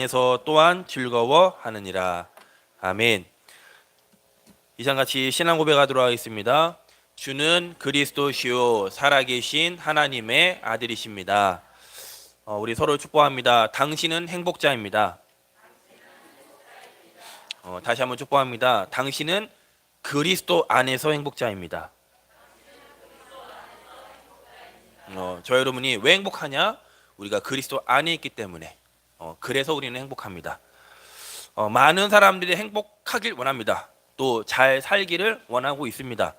에서 또한 즐거워하느니라. 아멘. 이상같이 신앙 고백하도록 하겠습니다. 주는 그리스도시요 살아계신 하나님의 아들이십니다. 우리 서로 축복합니다. 당신은 행복자입니다. 다시 한번 축복합니다. 당신은 그리스도 안에서 행복자입니다. 저 여러분이 왜 행복하냐? 우리가 그리스도 안에 있기 때문에. 그래서 우리는 행복합니다. 많은 사람들이 행복하길 원합니다. 또 잘 살기를 원하고 있습니다.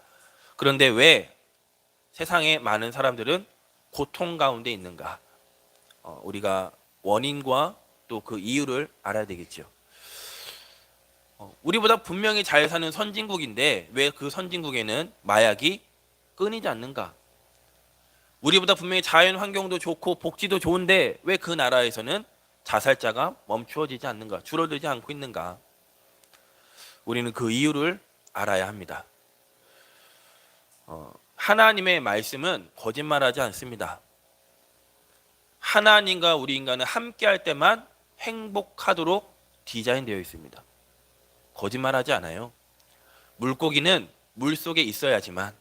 그런데 왜 세상에 많은 사람들은 고통 가운데 있는가? 우리가 원인과 또 그 이유를 알아야 되겠죠. 우리보다 분명히 잘 사는 선진국인데 왜 그 선진국에는 마약이 끊이지 않는가? 우리보다 분명히 자연 환경도 좋고 복지도 좋은데 왜 그 나라에서는 자살자가 멈추어지지 않는가? 줄어들지 않고 있는가? 우리는 그 이유를 알아야 합니다. 하나님의 말씀은 거짓말하지 않습니다. 하나님과 우리 인간은 함께할 때만 행복하도록 디자인되어 있습니다. 거짓말하지 않아요. 물고기는 물속에 있어야지만,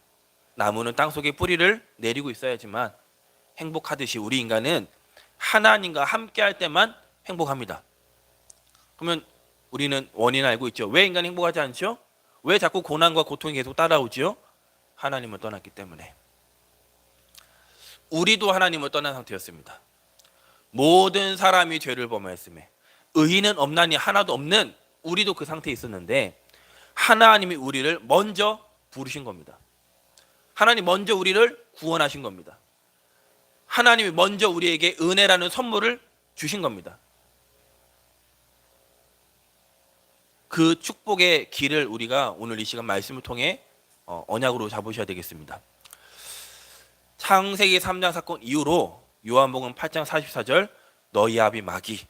나무는 땅속에 뿌리를 내리고 있어야지만 행복하듯이 우리 인간은 하나님과 함께할 때만 행복합니다. 그러면 우리는 원인 알고 있죠. 왜 인간이 행복하지 않죠? 왜 자꾸 고난과 고통이 계속 따라오죠? 하나님을 떠났기 때문에. 우리도 하나님을 떠난 상태였습니다. 모든 사람이 죄를 범하였음에 의인은 없나니 하나도 없는 우리도 그 상태에 있었는데 하나님이 우리를 먼저 부르신 겁니다. 하나님 먼저 우리를 구원하신 겁니다. 하나님이 먼저 우리에게 은혜라는 선물을 주신 겁니다. 그 축복의 길을 우리가 오늘 이 시간 말씀을 통해 언약으로 잡으셔야 되겠습니다. 창세기 3장 사건 이후로 요한복음 8장 44절 너희 아비 마귀.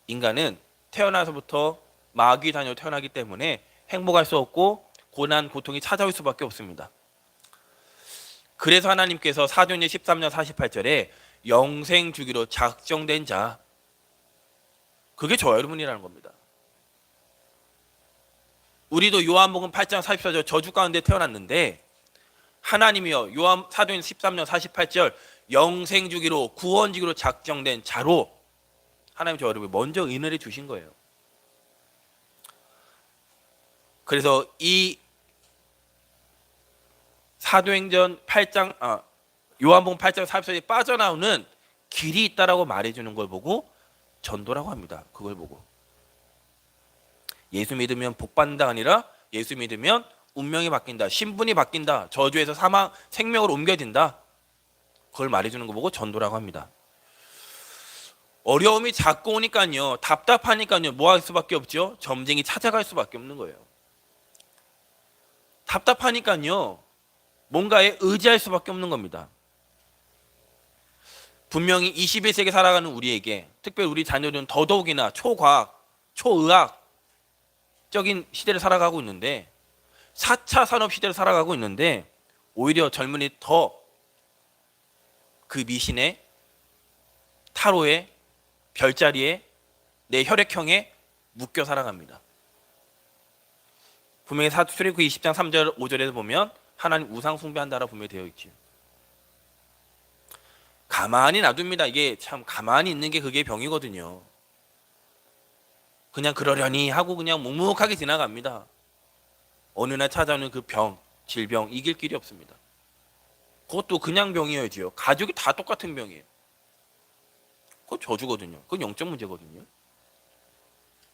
인간은 태어나서부터 마귀 자녀로 태어나기 때문에 행복할 수 없고 고난, 고통이 찾아올 수밖에 없습니다. 그래서 하나님께서 사도행전 13장 48절에 영생 주기로 작정된 자, 그게 저 여러분이라는 겁니다. 우리도 요한복음 8장 44절 저주 가운데 태어났는데 하나님이요 사도행전 13장 48절 영생 주기로 구원 주기로 작정된 자로 하나님 저 여러분 먼저 은혜를 주신 거예요. 그래서 이 사도행전 8장 요한복음 8장 44절에 빠져나오는 길이 있다라고 말해주는 걸 보고 전도라고 합니다. 그걸 보고 예수 믿으면 복 받는다 아니라 예수 믿으면 운명이 바뀐다, 신분이 바뀐다, 저주에서 생명으로 옮겨진다, 그걸 말해주는 거 보고 전도라고 합니다. 어려움이 자꾸 오니까요, 답답하니까요, 뭐 할 수밖에 없죠? 점쟁이 찾아갈 수밖에 없는 거예요. 답답하니까요, 뭔가에 의지할 수밖에 없는 겁니다. 분명히 21세기 살아가는 우리에게, 특별히 우리 자녀들은 더더욱이나 초과학, 초의학적인 시대를 살아가고 있는데 4차 산업 시대를 살아가고 있는데 오히려 젊은이 더 그 미신에, 타로에, 별자리에, 내 혈액형에 묶여 살아갑니다. 분명히 출애굽기 20장 3절 5절에서 보면 하나님 우상 숭배한다라고 분명히 되어 있죠. 가만히 놔둡니다. 이게 참 가만히 있는 게 그게 병이거든요. 그냥 그러려니 하고 그냥 묵묵하게 지나갑니다. 어느 날 찾아오는 그 병, 질병 이길 길이 없습니다. 그것도 그냥 병이어야지요. 가족이 다 똑같은 병이에요. 그건 저주거든요. 그건 영적 문제거든요.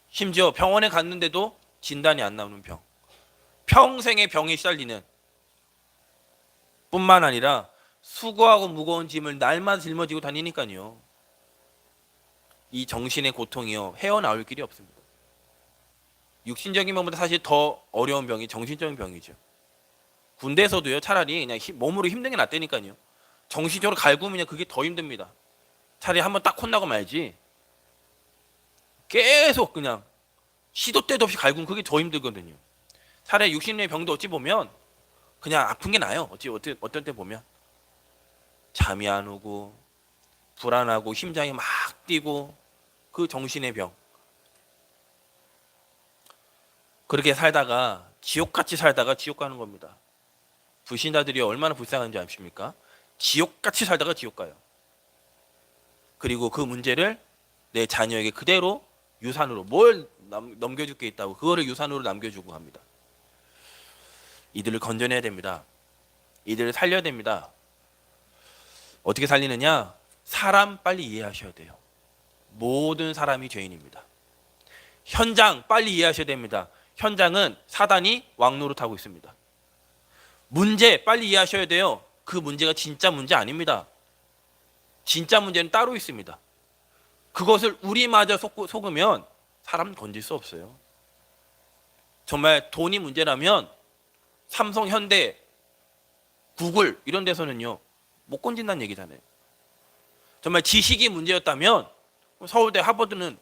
심지어 병원에 갔는데도 진단이 안 나오는 병, 평생의 병에 시달리는 뿐만 아니라 수고하고 무거운 짐을 날마다 짊어지고 다니니까요, 이 정신의 고통이요 헤어나올 길이 없습니다. 육신적인 병보다 사실 더 어려운 병이 정신적인 병이죠. 군대에서도요 차라리 그냥 몸으로 힘든 게 낫다니까요. 정신적으로 갈구면 그게 더 힘듭니다. 차라리 한번 딱 혼나고 말지 계속 그냥 시도 때도 없이 갈구면 그게 더 힘들거든요. 차라리 육신의 병도 어찌 보면 그냥 아픈 게 나아요. 어떤 때 보면 잠이 안 오고 불안하고 심장이 막 뛰고 그 정신의 병. 그렇게 살다가 지옥같이 살다가 지옥 가는 겁니다. 불신자들이 얼마나 불쌍한지 아십니까? 지옥같이 살다가 지옥 가요. 그리고 그 문제를 내 자녀에게 그대로 유산으로 뭘 넘겨줄 게 있다고 그거를 유산으로 남겨주고 합니다. 이들을 건져내야 됩니다. 이들을 살려야 됩니다. 어떻게 살리느냐? 사람 빨리 이해하셔야 돼요. 모든 사람이 죄인입니다. 현장 빨리 이해하셔야 됩니다. 현장은 사단이 왕노릇하고 있습니다. 문제 빨리 이해하셔야 돼요. 그 문제가 진짜 문제 아닙니다. 진짜 문제는 따로 있습니다. 그것을 우리마저 속으면 사람 건질 수 없어요. 정말 돈이 문제라면 삼성, 현대, 구글 이런 데서는요 못 건진다는 얘기잖아요. 정말 지식이 문제였다면 서울대, 하버드는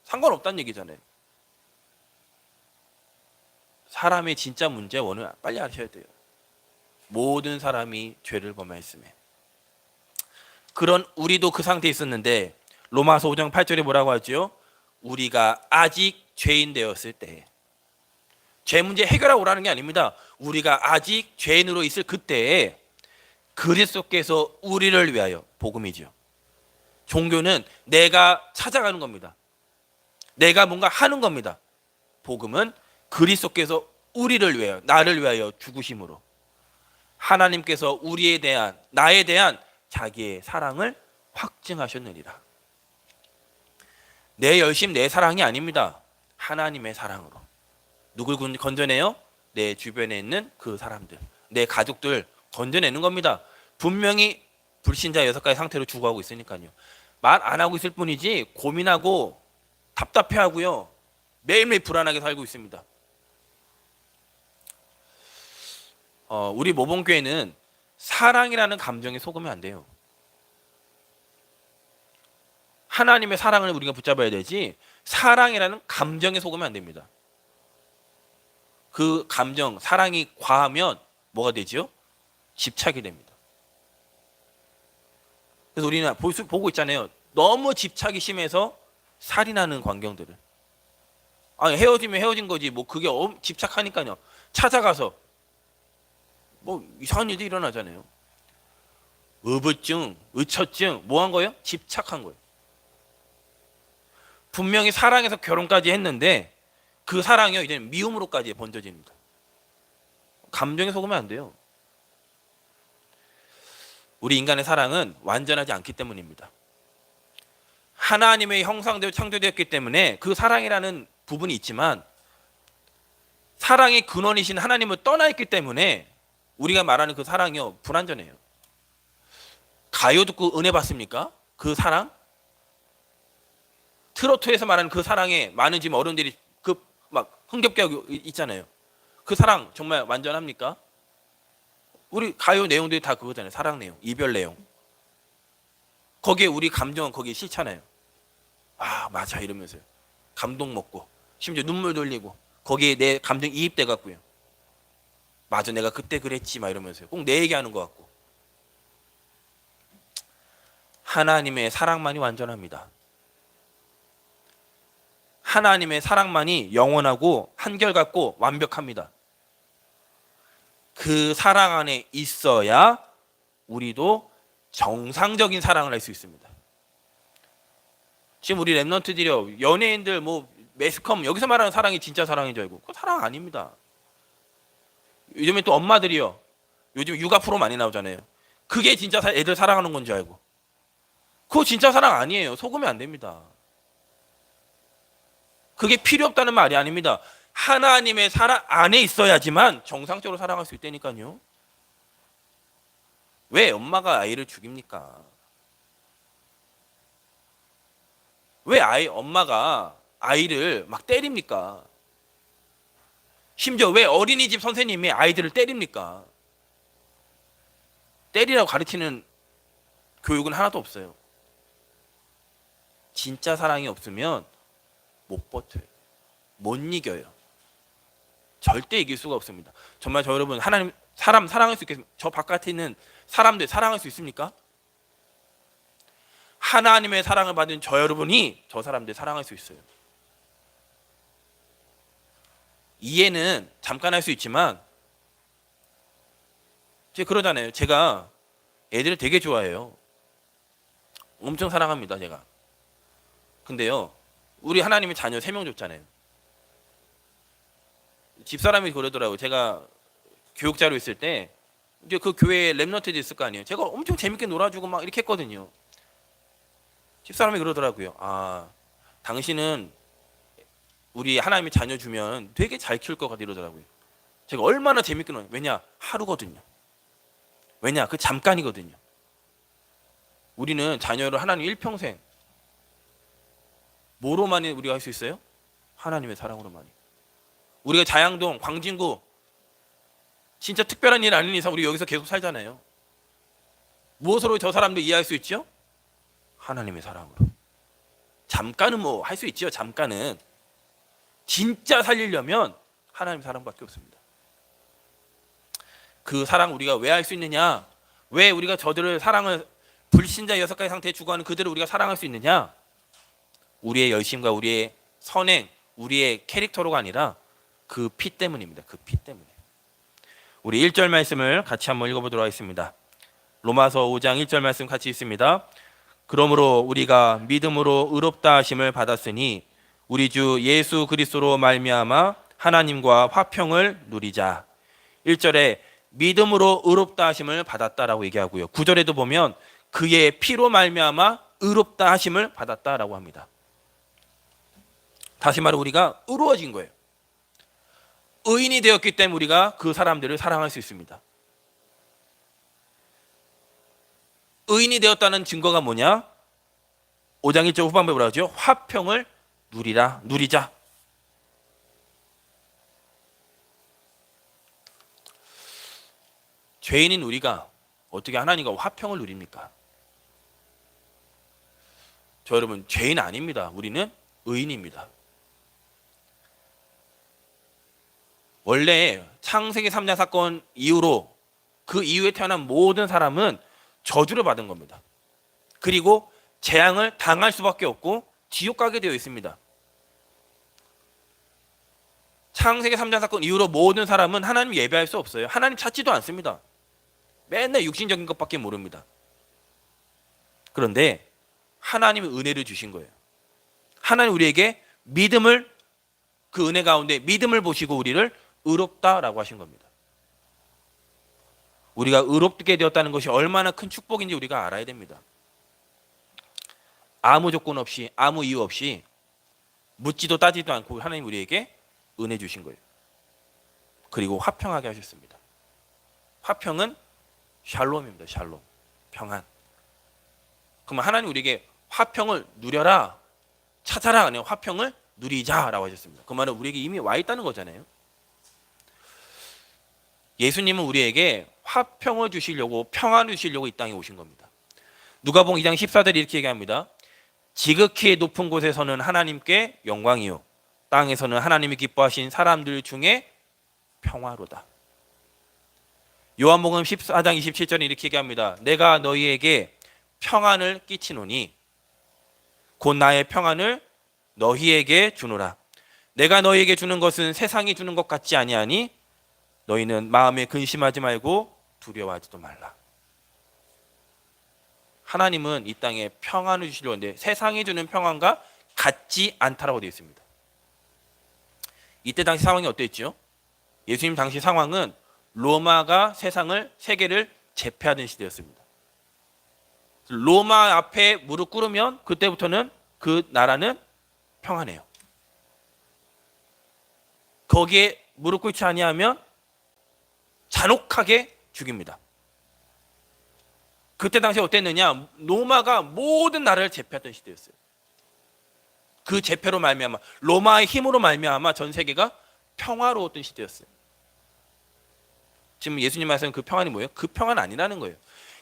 상관없다는 얘기잖아요. 사람의 진짜 문제 원을 빨리 아셔야 돼요. 모든 사람이 죄를 범하였음에. 그런 우리도 그 상태에 있었는데 로마서 5장 8절에 뭐라고 하죠? 우리가 아직 죄인 되었을 때. 죄 문제 해결하고 오라는 게 아닙니다. 우리가 아직 죄인으로 있을 그때에 그리스도께서 우리를 위하여, 복음이죠. 종교는 내가 찾아가는 겁니다. 내가 뭔가 하는 겁니다. 복음은 그리스도께서 우리를 위하여, 나를 위하여 죽으심으로 하나님께서 우리에 대한, 나에 대한 자기의 사랑을 확증하셨느니라. 내 열심, 내 사랑이 아닙니다. 하나님의 사랑으로. 누굴 건져내요? 내 주변에 있는 그 사람들, 내 가족들 건져내는 겁니다. 분명히 불신자 6가지 상태로 죽어가고 있으니까요. 말 안 하고 있을 뿐이지 고민하고 답답해하고요. 매일매일 불안하게 살고 있습니다. 우리 모범교회는 사랑이라는 감정에 속으면 안 돼요. 하나님의 사랑을 우리가 붙잡아야 되지 사랑이라는 감정에 속으면 안 됩니다. 그 감정, 사랑이 과하면 뭐가 되죠? 집착이 됩니다. 그래서 우리는 보고 있잖아요. 너무 집착이 심해서 살인하는 광경들을. 아니, 헤어지면 헤어진 거지. 뭐 그게 집착하니까요. 찾아가서 뭐 이상한 일도 일어나잖아요. 의부증, 의처증, 뭐 한 거예요? 집착한 거예요. 분명히 사랑해서 결혼까지 했는데 그 사랑이요 이제는 미움으로까지 번져집니다. 감정에 속으면 안 돼요. 우리 인간의 사랑은 완전하지 않기 때문입니다. 하나님의 형상대로 창조되었기 때문에 그 사랑이라는 부분이 있지만 사랑의 근원이신 하나님을 떠나 있기 때문에 우리가 말하는 그 사랑이요 불완전해요. 가요 듣고 은혜 받습니까? 그 사랑? 트로트에서 말하는 그 사랑에 많은 지금 어른들이 그 막 흥겹게 하고 있잖아요. 그 사랑 정말 완전합니까? 우리 가요 내용들이 다 그거잖아요. 사랑 내용, 이별 내용. 거기에 우리 감정은 거기에 싫잖아요. 아 맞아 이러면서요. 감동 먹고 심지어 눈물 돌리고 거기에 내 감정 이입돼 갖고요. 맞아 내가 그때 그랬지 막 이러면서요. 꼭 내 얘기하는 것 같고. 하나님의 사랑만이 완전합니다. 하나님의 사랑만이 영원하고 한결같고 완벽합니다. 그 사랑 안에 있어야 우리도 정상적인 사랑을 할 수 있습니다. 지금 우리 랩런트들이요 연예인들 뭐 매스컴 여기서 말하는 사랑이 진짜 사랑인 줄 알고 그거 사랑 아닙니다. 요즘에 또 엄마들이요 요즘 육아 프로 많이 나오잖아요. 그게 진짜 애들 사랑하는 건 줄 알고 그거 진짜 사랑 아니에요. 속으면 안 됩니다. 그게 필요 없다는 말이 아닙니다. 하나님의 사랑 안에 있어야지만 정상적으로 사랑할 수 있다니까요. 왜 엄마가 아이를 죽입니까? 왜 엄마가 아이를 막 때립니까? 심지어 왜 어린이집 선생님이 아이들을 때립니까? 때리라고 가르치는 교육은 하나도 없어요. 진짜 사랑이 없으면 못 버텨요. 못 이겨요. 절대 이길 수가 없습니다. 정말 저 여러분 하나님 사람 사랑할 수 있겠습니까? 저 바깥에 있는 사람들 사랑할 수 있습니까? 하나님의 사랑을 받은 저 여러분이 저 사람들 사랑할 수 있어요. 이해는 잠깐 할 수 있지만 제가 그러잖아요. 제가 애들을 되게 좋아해요. 엄청 사랑합니다, 제가. 근데요, 우리 하나님이 자녀 3명 줬잖아요. 집사람이 그러더라고요. 제가 교육자로 있을 때 이제 그 교회에 랩런트도 있을 거 아니에요. 제가 엄청 재밌게 놀아주고 막 이렇게 했거든요. 집사람이 그러더라고요. 아, 당신은 우리 하나님이 자녀 주면 되게 잘 키울 것 같아 이러더라고요. 제가 얼마나 재밌게 놀아요. 왜냐? 하루거든요. 왜냐? 그 잠깐이거든요. 우리는 자녀를 하나님 일평생 뭐로만이 우리가 할 수 있어요? 하나님의 사랑으로만이. 우리가 자양동, 광진구 진짜 특별한 일 아닌 이상 우리 여기서 계속 살잖아요. 무엇으로 저 사람들 이해할 수 있죠? 하나님의 사랑으로. 잠깐은 뭐 할 수 있죠. 잠깐은. 진짜 살리려면 하나님의 사랑밖에 없습니다. 그 사랑 우리가 왜 할 수 있느냐? 왜 우리가 저들을 사랑을 불신자 6가지 상태에 주고하는 그들을 우리가 사랑할 수 있느냐? 우리의 열심과 우리의 선행, 우리의 캐릭터로가 아니라 그 피 때문입니다. 그 피 때문에. 우리 1절 말씀을 같이 한번 읽어보도록 하겠습니다. 로마서 5장 1절 말씀 같이 읽습니다. 그러므로 우리가 믿음으로 의롭다 하심을 받았으니 우리 주 예수 그리스도로 말미암아 하나님과 화평을 누리자. 1절에 믿음으로 의롭다 하심을 받았다라고 얘기하고요. 9절에도 보면 그의 피로 말미암아 의롭다 하심을 받았다라고 합니다. 다시 말해 우리가 의로워진 거예요. 의인이 되었기 때문에 우리가 그 사람들을 사랑할 수 있습니다. 의인이 되었다는 증거가 뭐냐? 5장 1절 후반부에 뭐라고 하죠? 화평을 누리자. 죄인인 우리가 어떻게 하나님과 화평을 누립니까? 저 여러분, 죄인 아닙니다. 우리는 의인입니다. 원래 창세기 3장 사건 이후로 그 이후에 태어난 모든 사람은 저주를 받은 겁니다. 그리고 재앙을 당할 수밖에 없고 지옥 가게 되어 있습니다. 창세기 3장 사건 이후로 모든 사람은 하나님 예배할 수 없어요. 하나님 찾지도 않습니다. 맨날 육신적인 것밖에 모릅니다. 그런데 하나님은 은혜를 주신 거예요. 하나님 우리에게 믿음을, 그 은혜 가운데 믿음을 보시고 우리를 의롭다라고 하신 겁니다. 우리가 의롭게 되었다는 것이 얼마나 큰 축복인지 우리가 알아야 됩니다. 아무 조건 없이, 아무 이유 없이, 묻지도 따지도 않고 하나님 우리에게 은혜 주신 거예요. 그리고 화평하게 하셨습니다. 화평은 샬롬입니다. 샬롬, 평안. 그러면 하나님 우리에게 화평을 누려라, 찾아라, 아니면 화평을 누리자라고 하셨습니다. 그 말은 우리에게 이미 와 있다는 거잖아요. 예수님은 우리에게 화평을 주시려고, 평안을 주시려고 이 땅에 오신 겁니다. 누가복음 2장 14절에 이렇게 얘기합니다. 지극히 높은 곳에서는 하나님께 영광이요, 땅에서는 하나님이 기뻐하신 사람들 중에 평화로다. 요한복음 14장 27절에 이렇게 얘기합니다. 내가 너희에게 평안을 끼치노니 곧 나의 평안을 너희에게 주노라. 내가 너희에게 주는 것은 세상이 주는 것 같지 아니하니 너희는 마음에 근심하지 말고 두려워하지도 말라. 하나님은 이 땅에 평안을 주시려고 하는데 세상이 주는 평안과 같지 않다라고 되어 있습니다. 이때 당시 상황이 어땠죠? 예수님 당시 상황은 로마가 세계를 제패하던 시대였습니다. 로마 앞에 무릎 꿇으면 그때부터는 그 나라는 평안해요. 거기에 무릎 꿇지 아니하면 잔혹하게 죽입니다. 그때 당시에 어땠느냐? 로마가 모든 나라를 제패했던 시대였어요. 그 제패로 말미암아, 로마의 힘으로 말미암아 전 세계가 평화로웠던 시대였어요. 지금 예수님 말씀은 그 평안이 뭐예요? 그 평안 아니라는 거예요.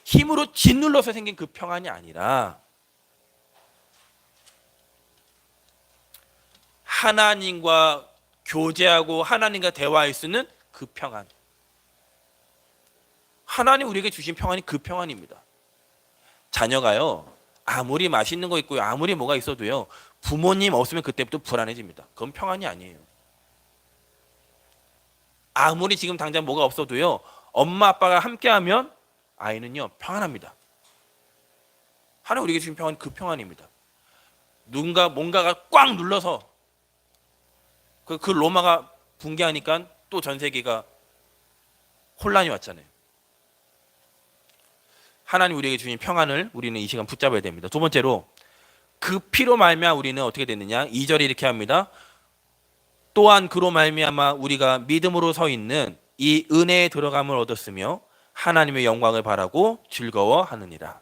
힘으로 짓눌러서 생긴 그 평안이 아니라 하나님과 교제하고 하나님과 대화할 수 있는 그 평안. 하나님 우리에게 주신 평안이 그 평안입니다. 자녀가요, 아무리 맛있는 거 있고요, 아무리 뭐가 있어도요, 부모님 없으면 그때부터 불안해집니다. 그건 평안이 아니에요. 아무리 지금 당장 뭐가 없어도요, 엄마 아빠가 함께하면 아이는요 평안합니다. 하나님 우리에게 주신 평안, 그 평안입니다. 누군가 뭔가가 꽉 눌러서 그 로마가 붕괴하니까 또 전 세계가 혼란이 왔잖아요. 하나님 우리에게 주신 평안을 우리는 이 시간 붙잡아야 됩니다. 두 번째로, 그 피로 말미암아 우리는 어떻게 됐느냐? 2절에 이렇게 합니다. 또한 그로 말미암아 우리가 믿음으로 서 있는 이 은혜에 들어감을 얻었으며 하나님의 영광을 바라고 즐거워하느니라.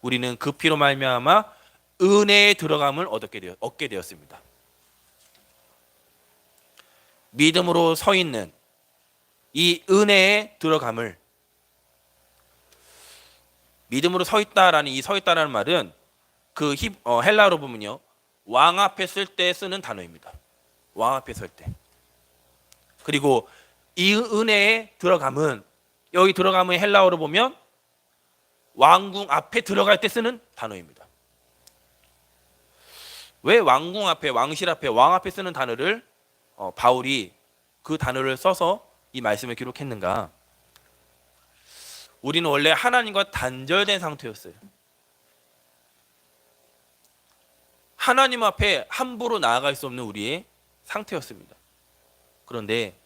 우리는 그 피로 말미암아 은혜에 들어감을 얻게 되었습니다. 믿음으로 서 있는 이 은혜에 들어감을, 믿음으로 서 있다라는 이 서 있다라는 말은 그 헬라어로 보면요, 왕 앞에 쓸 때 쓰는 단어입니다. 왕 앞에 설 때. 그리고 이 은혜에 들어감은, 여기 들어감은 헬라어로 보면 왕궁 앞에 들어갈 때 쓰는 단어입니다. 왜 왕궁 앞에, 왕실 앞에, 왕 앞에 쓰는 단어를 바울이 그 단어를 써서 이 말씀을 기록했는가? 우리는 원래 하나님과 단절된 상태였어요. 하나님 앞에 함부로 나아갈 수 없는 우리의 상태였습니다. 그런데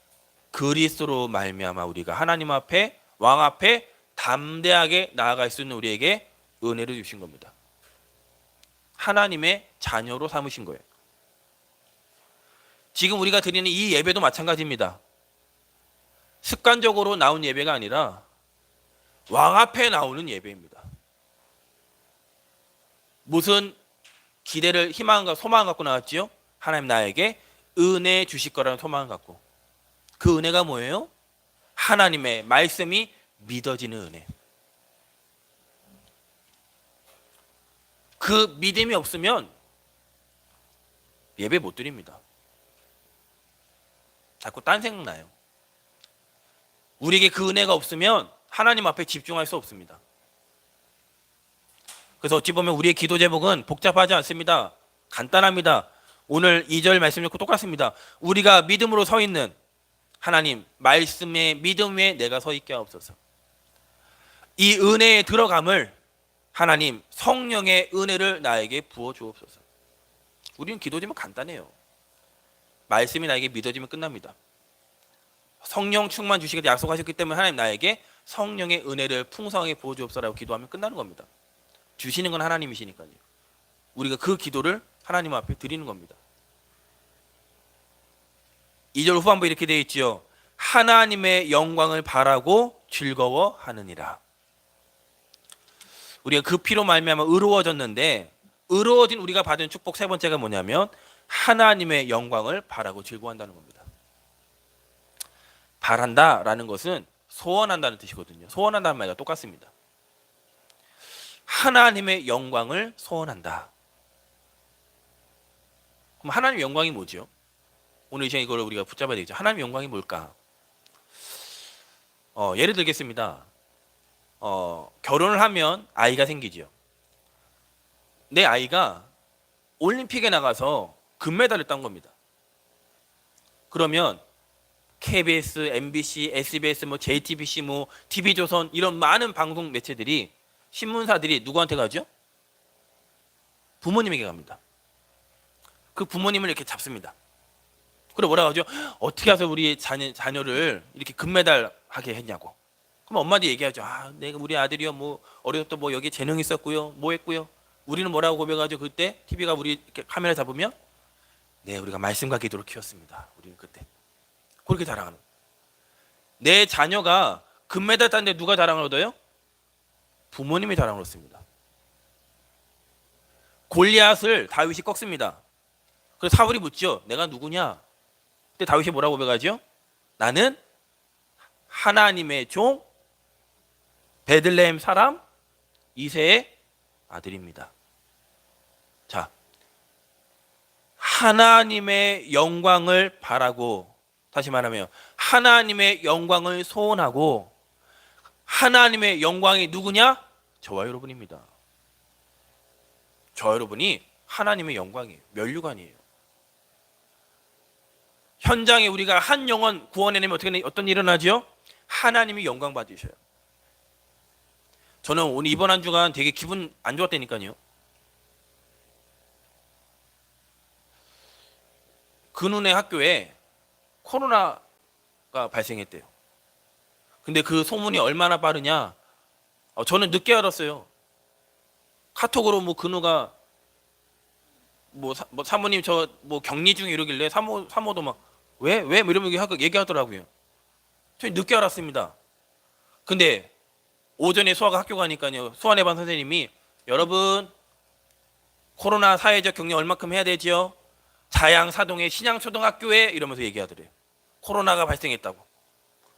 그리스도로 말미암아 우리가 하나님 앞에, 왕 앞에 담대하게 나아갈 수 있는 우리에게 은혜를 주신 겁니다. 하나님의 자녀로 삼으신 거예요. 지금 우리가 드리는 이 예배도 마찬가지입니다. 습관적으로 나온 예배가 아니라 왕 앞에 나오는 예배입니다. 무슨 기대를, 희망과 소망을 갖고 나왔지요? 하나님 나에게 은혜 주실 거라는 소망을 갖고. 그 은혜가 뭐예요? 하나님의 말씀이 믿어지는 은혜. 그 믿음이 없으면 예배 못 드립니다. 자꾸 딴 생각나요. 우리에게 그 은혜가 없으면 하나님 앞에 집중할 수 없습니다. 그래서 어찌 보면 우리의 기도 제목은 복잡하지 않습니다. 간단합니다. 오늘 2절 말씀 읽고 똑같습니다. 우리가 믿음으로 서 있는 하나님 말씀의 믿음 위에 내가 서 있게 하옵소서. 이 은혜에 들어감을 하나님 성령의 은혜를 나에게 부어 주옵소서. 우리는 기도 제목 간단해요. 말씀이 나에게 믿어지면 끝납니다. 성령 충만 주시겠다 약속하셨기 때문에 하나님 나에게 성령의 은혜를 풍성하게 부어 주옵소서라고 기도하면 끝나는 겁니다. 주시는 건 하나님이시니까요. 우리가 그 기도를 하나님 앞에 드리는 겁니다. 2절 후반부 이렇게 되어 있지요. 하나님의 영광을 바라고 즐거워하느니라. 우리가 그 피로 말미암아 의로워졌는데, 의로워진 우리가 받은 축복 세 번째가 뭐냐면 하나님의 영광을 바라고 즐거워한다는 겁니다. 바란다라는 것은 소원한다는 뜻이거든요. 소원한다는 말과 똑같습니다. 하나님의 영광을 소원한다. 그럼 하나님의 영광이 뭐죠? 오늘 이 시간 이걸 우리가 붙잡아야 되겠죠. 하나님의 영광이 뭘까? 예를 들겠습니다. 결혼을 하면 아이가 생기죠. 내 아이가 올림픽에 나가서 금메달을 딴 겁니다. 그러면 KBS, MBC, SBS, JTBC, TV조선 이런 많은 방송 매체들이, 신문사들이 누구한테 가죠? 부모님에게 갑니다. 그 부모님을 이렇게 잡습니다. 그리고 뭐라고 하죠? 어떻게 해서 우리 자녀를 이렇게 금메달 하게 했냐고. 그럼 엄마도 얘기하죠. 내가 우리 아들이요, 어려서 여기 재능 있었고요, 했고요. 우리는 뭐라고 고백하죠? 그때 TV가 우리 이렇게 카메라 잡으면, 네, 우리가 말씀과 기도로 키웠습니다. 우리는 그때 그렇게 자랑하는. 내 자녀가 금메달 땄는데 누가 자랑을 얻어요? 부모님이 자랑을 얻습니다. 골리앗을 다윗이 꺾습니다. 그래서 사울이 묻죠. 내가 누구냐? 그때 다윗이 뭐라고 고백하죠? 나는 하나님의 종 베들레헴 사람 이새의 아들입니다. 자, 하나님의 영광을 바라고, 다시 말하면 하나님의 영광을 소원하고, 하나님의 영광이 누구냐? 저와 여러분입니다. 저 여러분이 하나님의 영광이에요. 면류관이에요. 현장에 우리가 한 영혼 구원해내면 어떤 일이 일어나죠? 하나님이 영광 받으셔요. 저는 오늘 이번 한 주간 되게 기분 안 좋았다니까요. 근운의 학교에 코로나가 발생했대요. 근데 그 소문이 얼마나 빠르냐? 저는 늦게 알았어요. 카톡으로 뭐 근우가 뭐 사모님 저 뭐 격리 중에 이러길래 사모도 막 왜? 뭐 이러면 얘기하더라고요. 저는 늦게 알았습니다. 근데 오전에 수아가 학교 가니까요. 수아내반 선생님이 여러분 코로나 사회적 격리 얼마큼 해야 되지요? 자양 사동의 신양초등학교에 이러면서 얘기하더래요. 코로나가 발생했다고.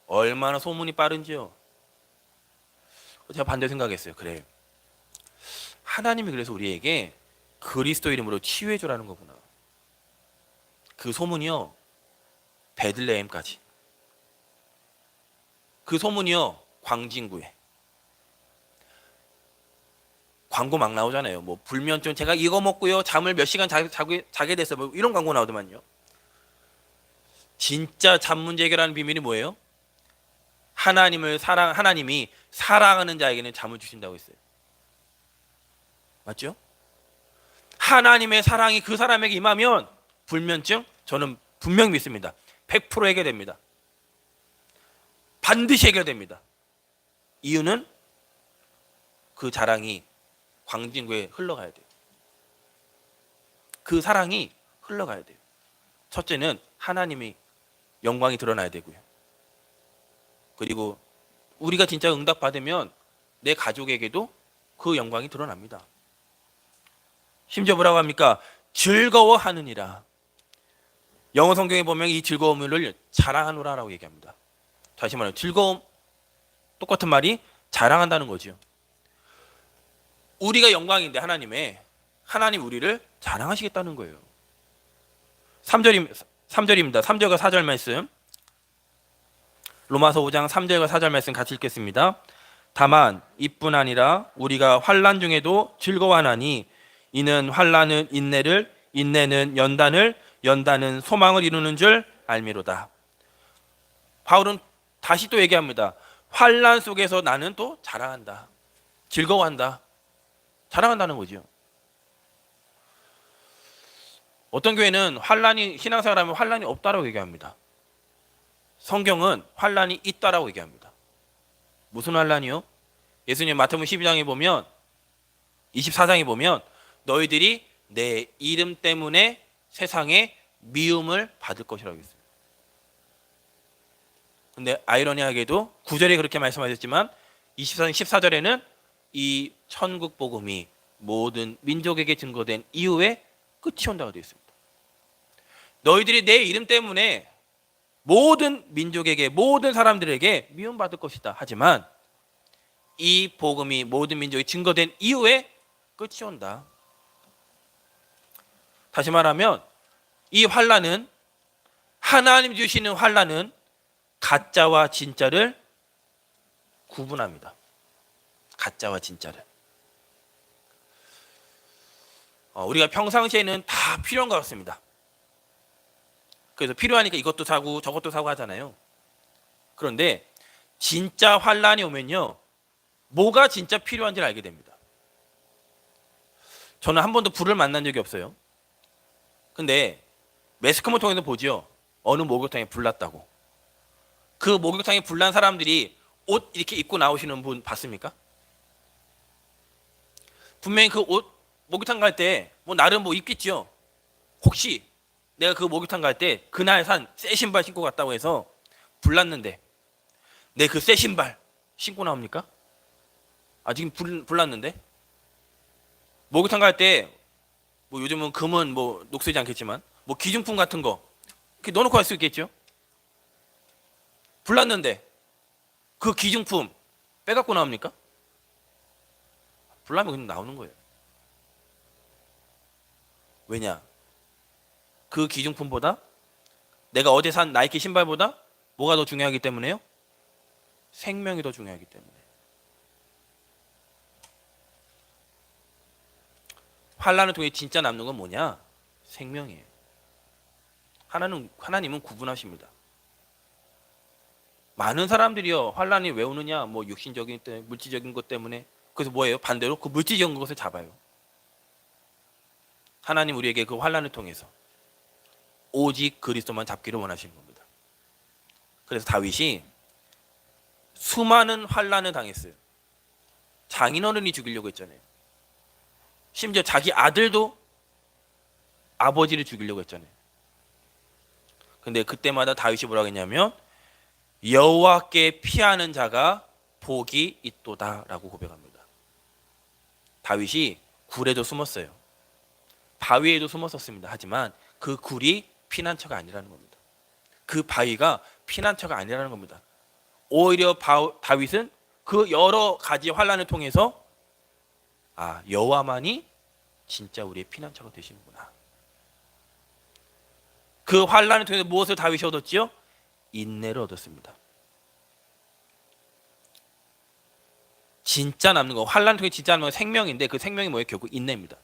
얼마나 소문이 빠른지요. 제가 반대로 생각했어요. 그래. 하나님이 그래서 우리에게 그리스도 이름으로 치유해 주라는 거구나. 그 소문이요. 베들레헴까지. 그 소문이요. 광진구에. 광고 막 나오잖아요. 뭐 불면증 제가 이거 먹고요. 잠을 몇 시간 자게 됐어요. 뭐 이런 광고 나오더만요. 진짜 잠 문제 해결하는 비밀이 뭐예요? 하나님이 사랑하는 자에게는 잠을 주신다고 했어요. 맞죠? 하나님의 사랑이 그 사람에게 임하면 불면증 저는 분명히 믿습니다. 100% 해결됩니다. 반드시 해결됩니다. 이유는 그 자랑이 광진구에 흘러가야 돼요. 그 사랑이 흘러가야 돼요. 첫째는 하나님이 영광이 드러나야 되고요. 그리고 우리가 진짜 응답받으면 내 가족에게도 그 영광이 드러납니다. 심지어 뭐라고 합니까? 즐거워하느니라. 영어 성경에 보면 이 즐거움을 자랑하노라라고 얘기합니다. 다시 말하면 즐거움 똑같은 말이 자랑한다는 거죠. 우리가 영광인데 하나님 우리를 자랑하시겠다는 거예요. 3절입니다. 3절과 4절 말씀. 로마서 5장 3절과 4절 말씀 같이 읽겠습니다. 다만 이뿐 아니라 우리가 환난 중에도 즐거워하나니 이는 환난은 인내를, 인내는 연단을, 연단은 소망을 이루는 줄 알미로다. 바울은 다시 또 얘기합니다. 환난 속에서 나는 또 자랑한다. 즐거워한다. 자랑한다는 거죠. 어떤 교회는 신앙생활하면 환난이 없다라고 얘기합니다. 성경은 환난이 있다라고 얘기합니다. 무슨 환난이요? 예수님 마태복음 12장에 보면 24장에 보면 너희들이 내 이름 때문에 세상에 미움을 받을 것이라고 했습니다. 근데 아이러니하게도 9절에 그렇게 말씀하셨지만 24장 14절에는 이 천국 복음이 모든 민족에게 증거된 이후에 끝이 온다고 되어 있습니다. 너희들이 내 이름 때문에 모든 민족에게 모든 사람들에게 미움받을 것이다. 하지만 이 복음이 모든 민족에 증거된 이후에 끝이 온다. 다시 말하면 이 환난은 하나님 주시는 환난은 가짜와 진짜를 구분합니다. 가짜와 진짜를. 우리가 평상시에는 다 필요한 것 같습니다. 그래서 필요하니까 이것도 사고 저것도 사고 하잖아요. 그런데 진짜 환난이 오면요, 뭐가 진짜 필요한지를 알게 됩니다. 저는 한 번도 불을 만난 적이 없어요. 근데 매스컴을 통해서 보죠. 어느 목욕탕에 불났다고. 그 목욕탕에 불난 사람들이 옷 이렇게 입고 나오시는 분 봤습니까? 분명히 그 옷 목욕탕 갈 때 뭐 나름 뭐 입겠죠. 혹시 내가 그 목욕탕 갈 때 그날 산 새 신발 신고 갔다고 해서 불났는데 내 그 새 신발 신고 나옵니까? 지금 불났는데 목욕탕 갈 때 뭐 요즘은 금은 뭐 녹슬지 않겠지만 뭐 기중품 같은 거 이렇게 넣어놓고 갈 수 있겠죠. 불났는데 그 기중품 빼갖고 나옵니까? 불나면 그냥 나오는 거예요. 왜냐? 그 기중품보다 내가 어제 산 나이키 신발보다 뭐가 더 중요하기 때문에요? 생명이 더 중요하기 때문에. 환란을 통해 진짜 남는 건 뭐냐? 생명이에요. 하나님은 구분하십니다. 많은 사람들이요, 환란이 왜 오느냐? 뭐 육신적인 때문에, 물질적인 것 때문에. 그래서 뭐예요? 반대로 그 물질적인 것을 잡아요. 하나님 우리에게 그 환란을 통해서 오직 그리스도만 잡기를 원하시는 겁니다. 그래서 다윗이 수많은 환란을 당했어요. 장인어른이 죽이려고 했잖아요. 심지어 자기 아들도 아버지를 죽이려고 했잖아요. 근데 그때마다 다윗이 뭐라고 했냐면 여호와께 피하는 자가 복이 있도다라고 고백합니다. 다윗이 굴에도 숨었어요. 바위에도 숨었었습니다. 하지만 그 굴이 피난처가 아니라는 겁니다. 그 바위가 피난처가 아니라는 겁니다. 오히려 다윗은 그 여러 가지 환란을 통해서 여호와만이 진짜 우리의 피난처가 되시는구나. 그 환란을 통해서 무엇을 다윗이 얻었지요? 인내를 얻었습니다. 진짜 남는 거, 환란을 통해 진짜 남는 건 생명인데 그 생명이 뭐예요? 결국 인내입니다.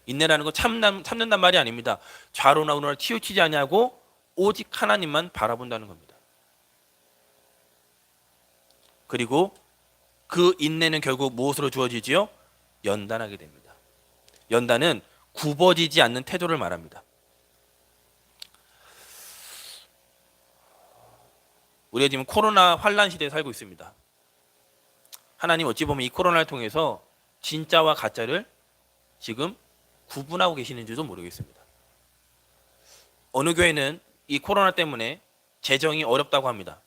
인내라는 건 참는단 말이 아닙니다. 좌로나 우로나 치우치지 아니하고 오직 하나님만 바라본다는 겁니다. 그리고 그 인내는 결국 무엇으로 주어지지요? 연단하게 됩니다. 연단은 굽어지지 않는 태도를 말합니다. 우리가 지금 코로나 환란 시대에 살고 있습니다. 하나님 어찌 보면 이 코로나를 통해서 진짜와 가짜를 지금 구분하고 계시는지도 모르겠습니다. 어느 교회는 이 코로나 때문에 재정이 어렵다고 합니다.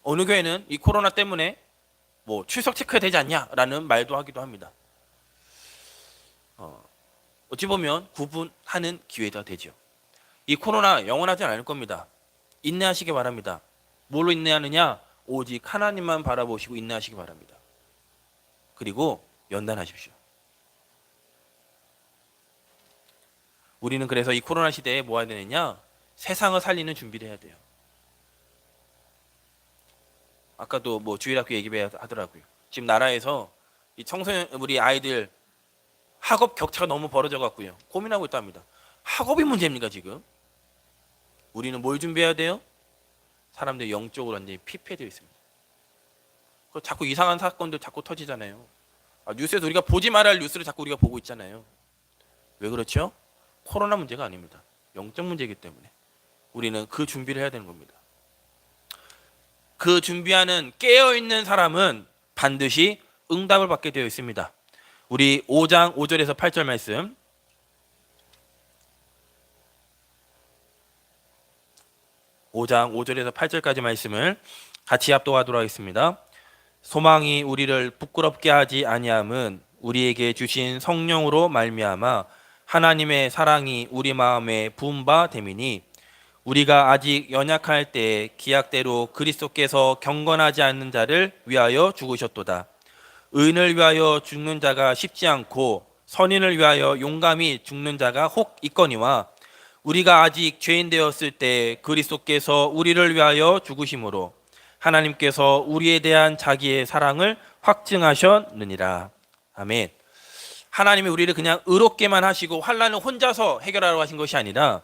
어느 교회는 이 코로나 때문에 뭐 출석 체크해야 되지 않냐라는 말도 하기도 합니다. 어찌 보면 구분하는 기회가 되죠. 이 코로나 영원하지 않을 겁니다. 인내하시기 바랍니다. 뭘로 인내하느냐? 오직 하나님만 바라보시고 인내하시기 바랍니다. 그리고 연단하십시오. 우리는 그래서 이 코로나 시대에 뭐 해야 되느냐? 세상을 살리는 준비를 해야 돼요. 아까도 뭐 주일학교 얘기 하더라고요. 지금 나라에서 이 청소년 우리 아이들 학업 격차가 너무 벌어져 갖고요. 고민하고 있답니다. 학업이 문제입니까 지금? 우리는 뭘 준비해야 돼요? 사람들이 영적으로 완전히 피폐되어 있습니다. 자꾸 이상한 사건들 자꾸 터지잖아요. 뉴스에서 우리가 보지 말아야 할 뉴스를 자꾸 우리가 보고 있잖아요. 왜 그렇죠? 코로나 문제가 아닙니다. 영적 문제이기 때문에 우리는 그 준비를 해야 되는 겁니다. 그 준비하는 깨어있는 사람은 반드시 응답을 받게 되어 있습니다. 우리 5장 5절에서 8절 말씀, 5장 5절에서 8절까지 말씀을 같이 합독하도록 하겠습니다. 소망이 우리를 부끄럽게 하지 아니함은 우리에게 주신 성령으로 말미암아 하나님의 사랑이 우리 마음에 부은 바 됨이니 우리가 아직 연약할 때 기약대로 그리스도께서 경건하지 않는 자를 위하여 죽으셨도다. 의인을 위하여 죽는 자가 쉽지 않고 선인을 위하여 용감히 죽는 자가 혹 있거니와 우리가 아직 죄인 되었을 때 그리스도께서 우리를 위하여 죽으심으로 하나님께서 우리에 대한 자기의 사랑을 확증하셨느니라. 아멘. 하나님이 우리를 그냥 의롭게만 하시고 환난을 혼자서 해결하라고 하신 것이 아니라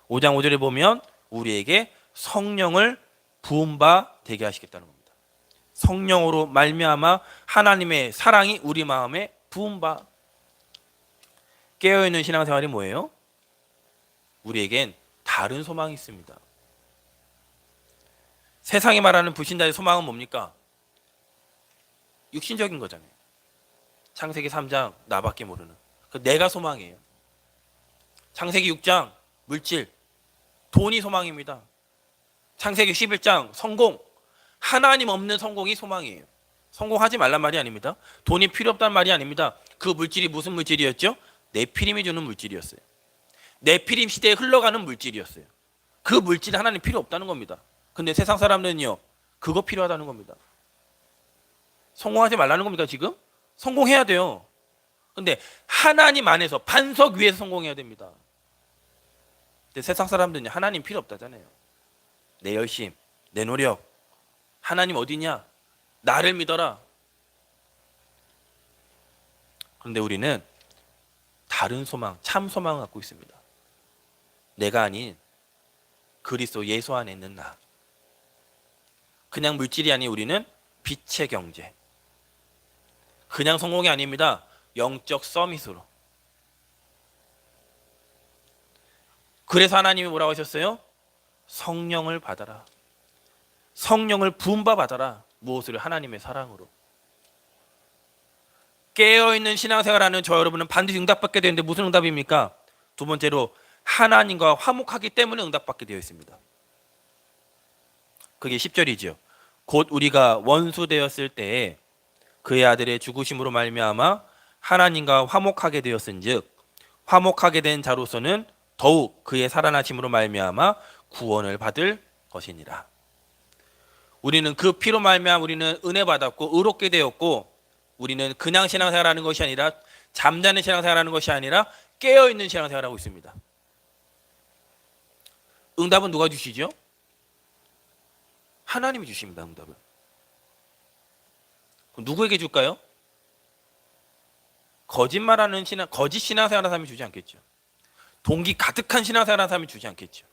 5장 5절에 보면 우리에게 성령을 부은 바 되게 하시겠다는 겁니다. 성령으로 말미암아 하나님의 사랑이 우리 마음에 부은 바. 깨어있는 신앙생활이 뭐예요? 우리에겐 다른 소망이 있습니다. 세상이 말하는 불신자의 소망은 뭡니까? 육신적인 거잖아요. 창세기 3장 나밖에 모르는 그 내가 소망이에요. 창세기 6장 물질, 돈이 소망입니다. 창세기 11장 성공, 하나님 없는 성공이 소망이에요. 성공하지 말란 말이 아닙니다. 돈이 필요 없다는 말이 아닙니다. 그 물질이 무슨 물질이었죠? 네피림이 주는 물질이었어요. 네피림 시대에 흘러가는 물질이었어요. 그 물질이 하나님 필요 없다는 겁니다. 근데 세상 사람들은요, 그거 필요하다는 겁니다. 성공하지 말라는 겁니까 지금? 성공해야 돼요. 근데 하나님 안에서 반석 위에서 성공해야 됩니다. 근데 세상 사람들은 하나님 필요 없다잖아요. 내 열심, 내 노력, 하나님 어디냐? 나를 믿어라. 그런데 우리는 다른 소망, 참 소망을 갖고 있습니다. 내가 아닌 그리스도 예수 안에 있는 나. 그냥 물질이 아닌 우리는 빛의 경제. 그냥 성공이 아닙니다. 영적 서밋으로. 그래서 하나님이 뭐라고 하셨어요? 성령을 받아라. 성령을 부음바 받아라. 무엇을? 하나님의 사랑으로. 깨어있는 신앙생활하는 저 여러분은 반드시 응답받게 되는데 무슨 응답입니까? 두 번째로 하나님과 화목하기 때문에 응답받게 되어 있습니다. 그게 10절이죠. 곧 우리가 원수 되었을 때에 그의 아들의 죽으심으로 말미암아 하나님과 화목하게 되었은즉 화목하게 된 자로서는 더욱 그의 살아나심으로 말미암아 구원을 받을 것이니라. 우리는 그 피로 말미암아 우리는 은혜 받았고 의롭게 되었고, 우리는 그냥 신앙생활하는 것이 아니라 잠자는 신앙생활하는 것이 아니라 깨어있는 신앙생활하고 있습니다. 응답은 누가 주시죠? 하나님이 주십니다. 응답을. 그럼 누구에게 줄까요? 거짓말하는 거짓 신앙생활하는 사람이 주지 않겠죠. 동기 가득한 신앙생활하는 사람이 주지 않겠죠.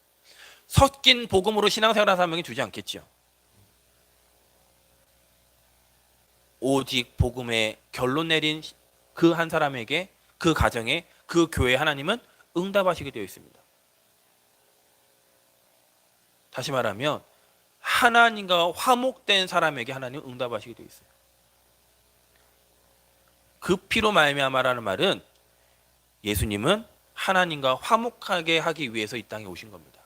섞인 복음으로 신앙생활하는 사람에게 주지 않겠죠. 오직 복음의 결론 내린 그 한 사람에게, 그 가정에, 그 교회에 하나님은 응답하시게 되어 있습니다. 다시 말하면 하나님과 화목된 사람에게 하나님은 응답하시게 되어 있어요. 그 피로 말미암아라는 말은 예수님은 하나님과 화목하게 하기 위해서 이 땅에 오신 겁니다.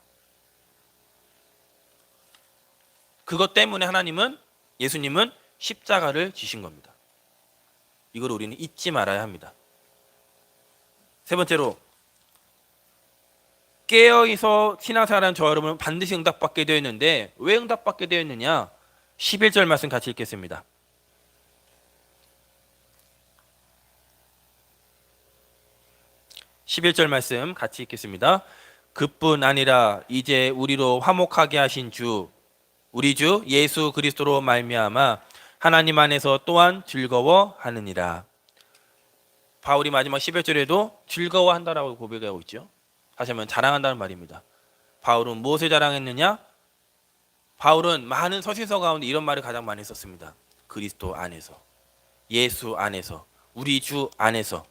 그것 때문에 예수님은 십자가를 지신 겁니다. 이걸 우리는 잊지 말아야 합니다. 세 번째로, 깨어있어 신앙생활하는 저 여러분은 반드시 응답받게 되어 있는데 왜 응답받게 되어 있느냐? 11절 말씀 같이 읽겠습니다. (11절) 말씀 같이 읽겠습니다. 그뿐 아니라 이제 우리로 화목하게 하신 우리 주 예수 그리스도로 말미암아 하나님 안에서 또한 즐거워하느니라. 바울이 마지막 11절에도 즐거워한다라고 고백하고 있죠. 다시 한번 자랑한다는 말입니다. 바울은 무엇을 자랑했느냐? 바울은 많은 서신서 가운데 이런 말을 가장 많이 썼습니다. 그리스도 안에서, 예수 안에서, 우리 주 안에서.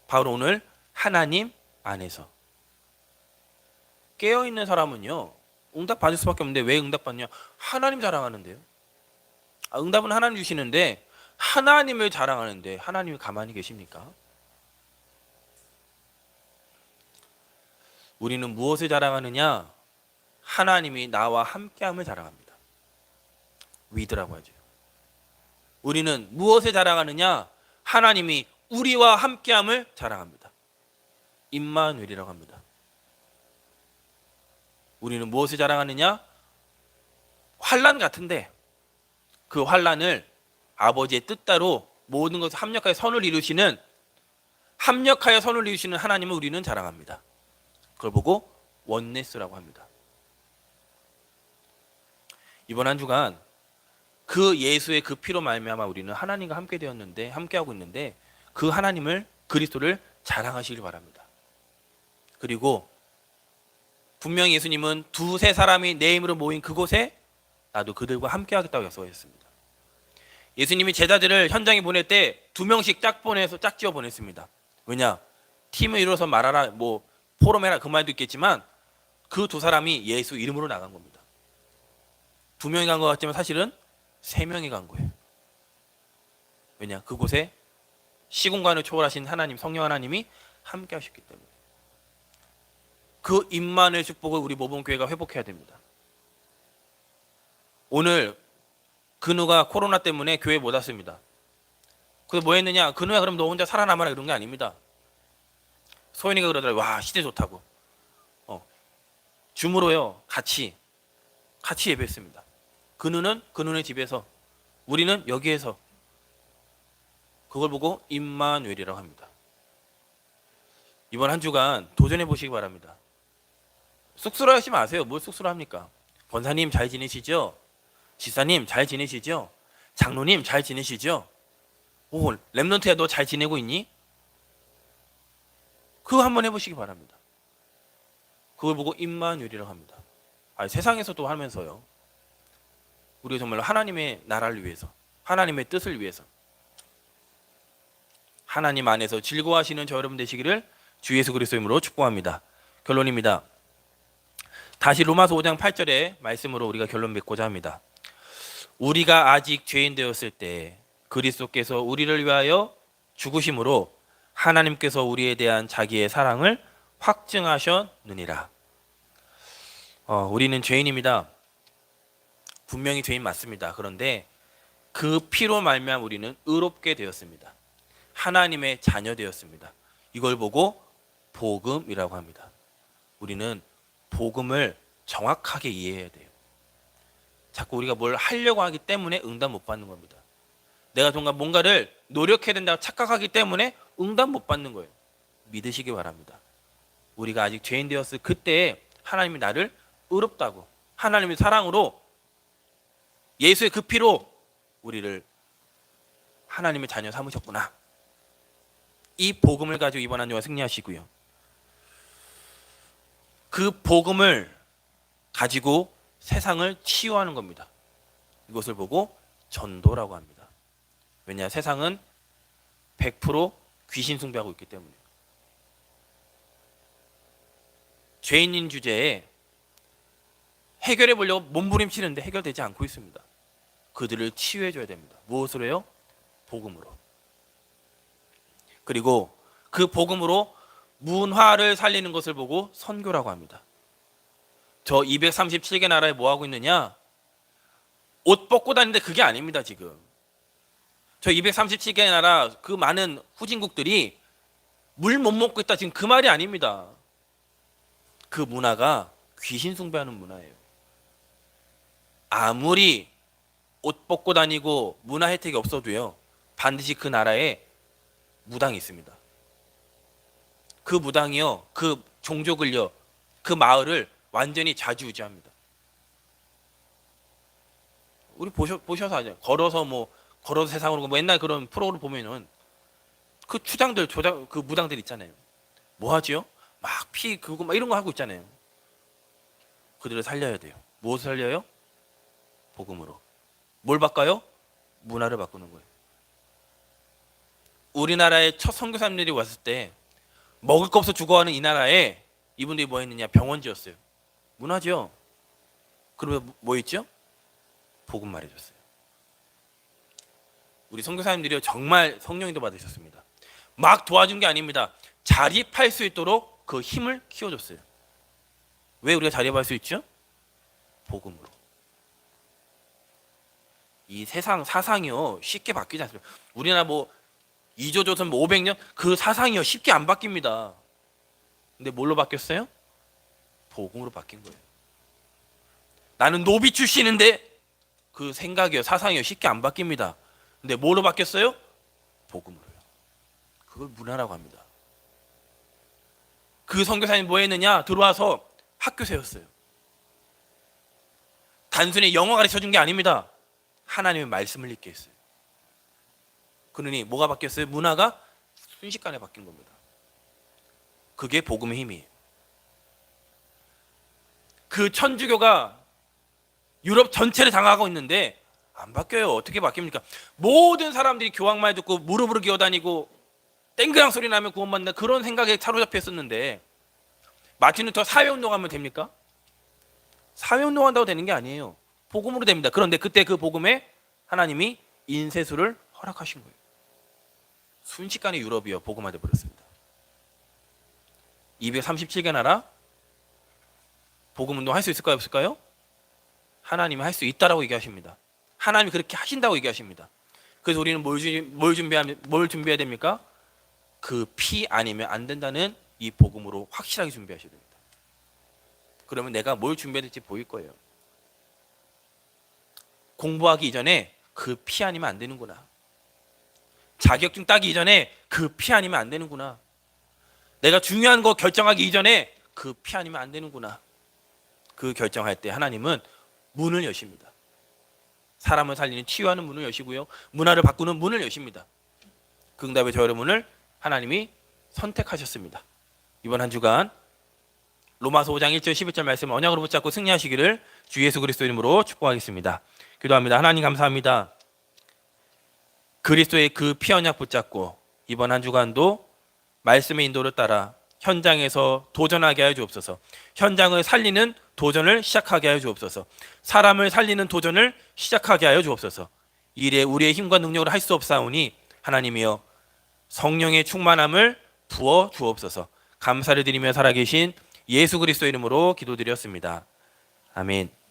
바울은 오늘 하나님 안에서. 깨어있는 사람은요, 응답 받을 수밖에 없는데 왜 응답 받냐? 하나님 자랑하는데요. 응답은 하나님 주시는데 하나님을 자랑하는데 하나님이 가만히 계십니까? 우리는 무엇을 자랑하느냐? 하나님이 나와 함께함을 자랑합니다. 위드라고 하죠. 우리는 무엇을 자랑하느냐? 하나님이 우리와 함께함을 자랑합니다. 임마누엘이라고 합니다. 우리는 무엇을 자랑하느냐? 환난 같은데 그 환난을 아버지의 뜻대로 모든 것을 합력하여 선을 이루시는 하나님을 우리는 자랑합니다. 그걸 보고 원네스라고 합니다. 이번 한 주간 그 예수의 그 피로 말미암아 우리는 하나님과 함께 되었는데, 함께하고 있는데 그 하나님을, 그리스도를 자랑하시길 바랍니다. 그리고 분명히 예수님은 두세 사람이 내 이름으로 모인 그곳에 나도 그들과 함께하겠다고 약속하셨습니다. 예수님이 제자들을 현장에 보낼 때 2명씩 짝 지어 보냈습니다. 왜냐? 팀을 이뤄서 말하라, 포럼해라, 그 말도 있겠지만 그 두 사람이 예수 이름으로 나간 겁니다. 2명이 간 것 같지만 사실은 3명이 간 거예요. 왜냐? 그곳에 시공간을 초월하신 하나님, 성령 하나님이 함께 하셨기 때문에. 그 임마누엘 축복을 우리 모범교회가 회복해야 됩니다. 오늘 근우가 코로나 때문에 교회 못 왔습니다. 그래서 뭐 했느냐? 근우야 그럼 너 혼자 살아남아라, 이런 게 아닙니다. 소연이가 그러더라고요. 와, 시대 좋다고. 줌으로요, 같이 예배했습니다. 근우는 근우네 집에서, 우리는 여기에서. 그걸 보고 임마누엘이라고 합니다. 이번 한 주간 도전해 보시기 바랍니다. 쑥스러워하지 마세요. 뭘 쑥스러워합니까? 권사님 잘 지내시죠? 지사님 잘 지내시죠? 장로님 잘 지내시죠? 오, 랩넌트야 너 잘 지내고 있니? 그거 한번 해보시기 바랍니다. 그걸 보고 임마누엘이라고 합니다. 세상에서도 하면서요. 우리가 정말 하나님의 나라를 위해서, 하나님의 뜻을 위해서, 하나님 안에서 즐거워하시는 저 여러분 되시기를 주 예수 그리스도의 이름으로 축복합니다. 결론입니다. 다시 로마서 5장 8절의 말씀으로 우리가 결론 맺고자 합니다. 우리가 아직 죄인 되었을 때 그리스도께서 우리를 위하여 죽으심으로 하나님께서 우리에 대한 자기의 사랑을 확증하셨느니라. 우리는 죄인입니다. 분명히 죄인 맞습니다. 그런데 그 피로 말미암아 우리는 의롭게 되었습니다. 하나님의 자녀 되었습니다. 이걸 보고 복음이라고 합니다. 우리는 복음을 정확하게 이해해야 돼요. 자꾸 우리가 뭘 하려고 하기 때문에 응답 못 받는 겁니다. 내가 뭔가를 노력해야 된다고 착각하기 때문에 응답 못 받는 거예요. 믿으시기 바랍니다. 우리가 아직 죄인 되었을 그때에 하나님이 나를 의롭다고, 하나님의 사랑으로, 예수의 그 피로 우리를 하나님의 자녀 삼으셨구나. 이 복음을 가지고 이번 한 주간 승리하시고요. 그 복음을 가지고 세상을 치유하는 겁니다. 이것을 보고 전도라고 합니다. 왜냐, 세상은 100% 귀신 숭배하고 있기 때문에. 죄인인 주제에 해결해 보려고 몸부림치는데 해결되지 않고 있습니다. 그들을 치유해 줘야 됩니다. 무엇으로 해요? 복음으로. 그리고 그 복음으로 문화를 살리는 것을 보고 선교라고 합니다. 저 237개 나라에 뭐 하고 있느냐? 옷 벗고 다니는데 그게 아닙니다. 지금 저 237개 나라 그 많은 후진국들이 물 못 먹고 있다, 지금 그 말이 아닙니다. 그 문화가 귀신 숭배하는 문화예요. 아무리 옷 벗고 다니고 문화 혜택이 없어도요, 반드시 그 나라에 무당이 있습니다. 그 무당이요, 그 종족을요, 그 마을을 완전히 좌지우지합니다. 우리 보셔서 아죠. 걸어서 세상으로 뭐 옛날 그런 프로를 보면은 그 추장들, 그 무당들 있잖아요. 뭐 하지요? 막 피 그거 막 이런 거 하고 있잖아요. 그들을 살려야 돼요. 무엇을 살려요? 복음으로. 뭘 바꿔요? 문화를 바꾸는 거예요. 우리나라에 첫 선교사님들이 왔을 때 먹을 거 없어 죽어가는 이 나라에 이분들이 뭐 했느냐? 병원 지었어요. 문화죠. 그러면 뭐 있죠? 복음 말해줬어요. 우리 선교사님들이 정말 성령님도 받으셨습니다. 막 도와준 게 아닙니다. 자립할 수 있도록 그 힘을 키워줬어요. 왜 우리가 자립할 수 있죠? 복음으로. 이 세상 사상이요 쉽게 바뀌지 않습니다. 우리나라 뭐 이조조선 500년 그 사상이요 쉽게 안 바뀝니다. 근데 뭘로 바뀌었어요? 복음으로 바뀐 거예요. 나는 노비 출신인데 그 생각이요, 사상이요 쉽게 안 바뀝니다. 근데 뭐로 바뀌었어요? 복음으로요. 그걸 문화라고 합니다. 그 선교사님 뭐 했느냐? 들어와서 학교 세웠어요. 단순히 영어 가르쳐 준 게 아닙니다. 하나님의 말씀을 읽게 했어요. 그러니 뭐가 바뀌었어요? 문화가 순식간에 바뀐 겁니다. 그게 복음의 힘이에요. 그 천주교가 유럽 전체를 장악하고 있는데 안 바뀌어요. 어떻게 바뀝니까? 모든 사람들이 교황말 듣고 무릎으로 기어다니고 땡그랑 소리 나면 구원받는다, 그런 생각에 사로잡혀 있었는데 마틴 루터 사회운동하면 됩니까? 사회운동한다고 되는 게 아니에요. 복음으로 됩니다. 그런데 그때 그 복음에 하나님이 인쇄술을 허락하신 거예요. 순식간에 유럽이요 복음화돼 버렸습니다. 237개 나라 복음운동 할 수 있을까요? 없을까요? 하나님이 할 수 있다라고 얘기하십니다. 하나님이 그렇게 하신다고 얘기하십니다. 그래서 우리는 뭘 준비해야 됩니까? 그 피 아니면 안 된다는 이 복음으로 확실하게 준비하셔야 됩니다. 그러면 내가 뭘 준비해야 될지 보일 거예요. 공부하기 이전에 그 피 아니면 안 되는구나. 자격증 따기 이전에 그 피 아니면 안 되는구나. 내가 중요한 거 결정하기 이전에 그 피 아니면 안 되는구나. 그 결정할 때 하나님은 문을 여십니다. 사람을 살리는 치유하는 문을 여시고요, 문화를 바꾸는 문을 여십니다. 그 응답의 저 여러분을 하나님이 선택하셨습니다. 이번 한 주간 로마서 5장 1절 11절 말씀 언약으로 붙잡고 승리하시기를 주 예수 그리스도 이름으로 축복하겠습니다. 기도합니다. 하나님 감사합니다. 그리스도의 그 피 언약 붙잡고 이번 한 주간도 말씀의 인도를 따라 현장에서 도전하게 하여 주옵소서. 현장을 살리는 도전을 시작하게 하여 주옵소서. 사람을 살리는 도전을 시작하게 하여 주옵소서. 일에 우리의 힘과 능력으로 할 수 없사오니 하나님이여 성령의 충만함을 부어 주옵소서. 감사를 드리며 살아계신 예수 그리스도 이름으로 기도드렸습니다. 아멘.